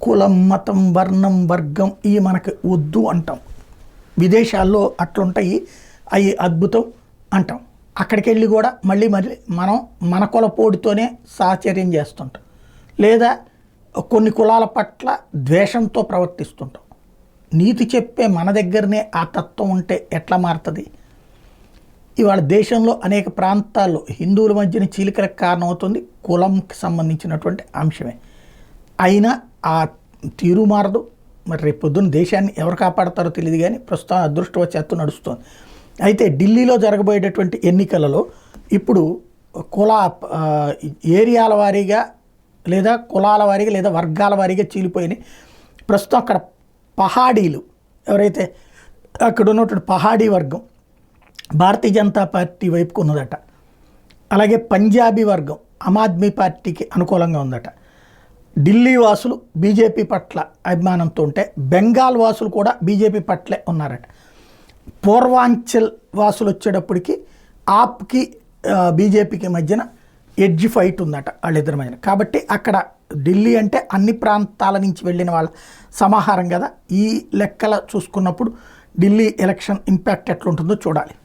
కులం, మతం, వర్ణం, వర్గం ఇవి మనకి వద్దు అంటాం. విదేశాల్లో అట్లుంటాయి, అవి అద్భుతం అంటాం. అక్కడికి వెళ్ళి కూడా మళ్ళీ మనం మన కులపోడితోనే సాహచర్యం చేస్తుంటాం, లేదా కొన్ని కులాల పట్ల ద్వేషంతో ప్రవర్తిస్తుంటాం. నీతి చెప్పే మన దగ్గరనే ఆ తత్వం ఉంటే ఎట్లా మారుతుంది? ఇవాళ దేశంలో అనేక ప్రాంతాల్లో హిందువుల మధ్యన చీలికలకు కారణమవుతుంది కులంకి సంబంధించినటువంటి అంశమే. అయినా ఆ తీరు మారదు. మరి రేపు పొద్దున్న దేశాన్ని ఎవరు కాపాడతారో తెలియదు, కానీ ప్రస్తుతం అదృష్టవశాత్తు నడుస్తుంది. అయితే ఢిల్లీలో జరగబోయేటటువంటి ఎన్నికలలో ఇప్పుడు ఏరియాల వారీగా లేదా కులాల వారీగా లేదా వర్గాల వారీగా చీలిపోయినాయి. ప్రస్తుతం అక్కడ పహాడీలు ఎవరైతే అక్కడ ఉన్నటువంటి పహాడీ వర్గం భారతీయ జనతా పార్టీ వైపుకు ఉన్నదట. అలాగే పంజాబీ వర్గం ఆమ్ ఆద్మీ పార్టీకి అనుకూలంగా ఉందట. ఢిల్లీ వాసులు బీజేపీ పట్ల అభిమానంతో ఉంటే బెంగాల్ వాసులు కూడా బీజేపీ పట్లే ఉన్నారట. పూర్వాంచల్ వాసులు వచ్చేటప్పటికి ఆప్కి బీజేపీకి మధ్యన ఎడ్జ్ ఫైట్ ఉందట వాళ్ళిద్దరి మధ్యన. కాబట్టి అక్కడ ఢిల్లీ అంటే అన్ని ప్రాంతాల నుంచి వెళ్ళిన వాళ్ళ సమాహారం కదా. ఈ లెక్కల చూసుకున్నప్పుడు ఢిల్లీ ఎలక్షన్ ఇంపాక్ట్ ఎట్లుంటుందో చూడాలి.